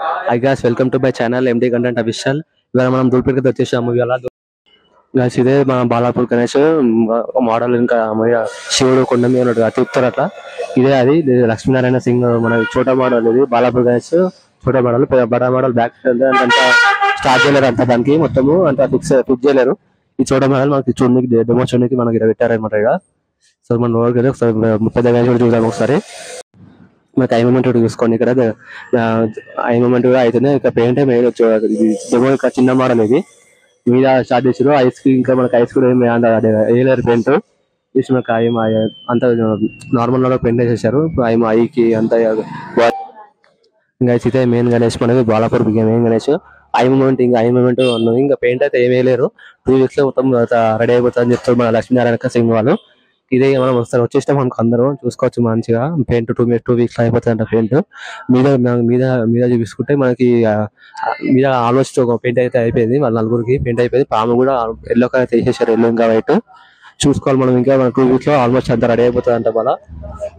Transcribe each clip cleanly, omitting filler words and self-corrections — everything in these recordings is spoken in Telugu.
Hi guys, welcome to my channel MD Content Official. ఇవాళ మనం దూల్పేటకి వచ్చేసాము. ఇవాళ గైస్ ఇదే మన బాలాపూర్ గణేష్ మోడల్, ఇంకా శివుడు కొండ మీద తిప్పుతారు అట్లా. ఇదే అది లక్ష్మీనారాయణ సింగ్ మన చోటా మోడల్. ఇది బాలాపూర్ గణేష్ చోటా మోడల్. బడా మోడల్ బ్యాక్ అంతా స్టార్ట్ చేయలేరు, అంతా దానికి మొత్తము అంతా ఫిక్స్ చేయలేరు. ఈ చోటా మోడల్ మనకి చూడడానికి డెమో చూడడానికి మనకి పెట్టారనమాట. ఇక సో మన రోజు ఒకసారి పెద్ద గణేష్ కూడా చూద్దాం ఒకసారి. మనకి ఐ మూమెంట్ కూడా చూసుకోండి. ఇక్కడ ఐ మూమెంట్ కూడా అవుతుంది. ఇక్కడ పెయింట్ మెయిన్ డెమో ఇక్కడ చిన్న మోడల్ ఇది మీద స్టార్ట్ చేసారు. ఐస్ కి ఇంకా మనకి ఐస్ కూడా వేయలేరు పెయింట్. జస్ట్ మనకి అంత నార్మల్ లో పెయింట్ వేసేసారు ఐకి అంతా. ఇంకా అయితే మెయిన్ గణేష్ మనకి బాలాపూర్ మెయిన్ గణేష్. ఐ మూమెంట్ ఉన్నది, ఇంకా పెయింట్ అయితే ఏం వేయలేరు. 2 weeks లో మొత్తం రెడీ అయిపోతుంది అని చెప్తారు మన లక్ష్మీనారాయణ సింగ్ వాళ్ళు. ఇదే మనం వచ్చేసినాం మనకు అందరం చూసుకోవచ్చు మంచిగా. పెయింట్ 2 weeks అయిపోతుందంట పెయింట్. మీద మీద మీద చూపించుకుంటే మనకి మీద ఆల్మోస్ట్ ఒక పెయింట్ అయితే అయిపోయింది. వాళ్ళ నలుగురికి పెయింట్ అయిపోయింది. పాము కూడా ఎల్లో కలర్ తీసేసారు, ఎల్లో ఇంకా వైట్. చూసుకోవాలి మనం. ఇంకా మన 2 weeks లో ఆల్మోస్ట్ అంతా రెడీ అయిపోతుంది అంట. వాళ్ళ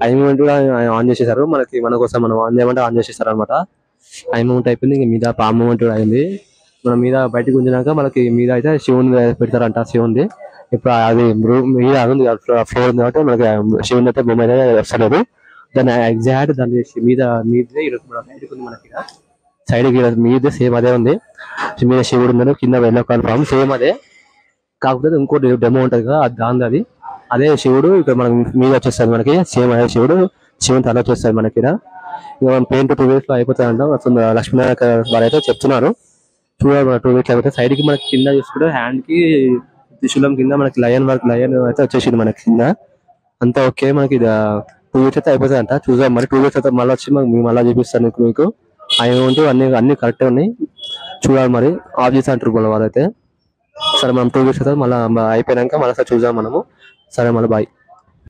ఐ మూమెంట్ కూడా ఆన్ చేసేసారు మనకి. మన కోసం మనం ఆన్ చేయమంటే ఆన్ చేసేసారు అనమాట. ఐ మూమెంట్ అయిపోయింది. ఇంకా మీద పాము మూమెంట్ కూడా అయింది. మనం మీద బయటకు ఉంచినాక మనకి మీద అయితే శివుని పెడతారంట. శివుంది ఇప్పుడు అది మీద ఫ్లోర్ ఉంది కాబట్టి మనకి శివుని అయితే బొమ్మ అయితే వస్తలేదు. దాని ఎగ్జాక్ట్ దాని మీద సైడ్కి ఉంది మనకి. సైడ్ మీద సేమ్ అదే ఉంది. మీద శివుడు ఉన్నారు, కింద ఎల్లో కలర్ పాము సేమ్ అదే. కాకపోతే ఇంకోటి డెమో ఉంటది కదా, అది అదే శివుడు ఇక్కడ మనకి మీద వచ్చేస్తుంది మనకి. సేమ్ అదే శివుడు, శివుని తల వచ్చేస్తుంది మనకి. ఇక పెయింట్ 2 weeks లో అయిపోతాయంట లక్ష్మీనారాయణ వాళ్ళైతే చెప్తున్నారు. చూడాలి 2 weeks అయిపోతే. సైడ్ కి మనకి కింద చూసుకుంటే హ్యాండ్ కి త్రిశూలం కింద మనకి లయన్ అయితే వచ్చేసింది మనకి కింద. అంతా ఓకే. మనకి 2 weeks అయితే అయిపోతుంది అంట. చూద్దాం మరి. 2 weeks అయితే మళ్ళీ వచ్చి మళ్ళీ చూపిస్తాను మీకు. అమౌంట్ అన్ని కరెక్ట్ ఉన్నాయి. చూడాలి మరి. ఆఫ్ చేసి అంటారు వాళ్ళైతే. సరే మనం 2 weeks అయితే మళ్ళీ అయిపోయినాక మళ్ళీ చూద్దాం మనము. సరే మళ్ళీ బాయ్.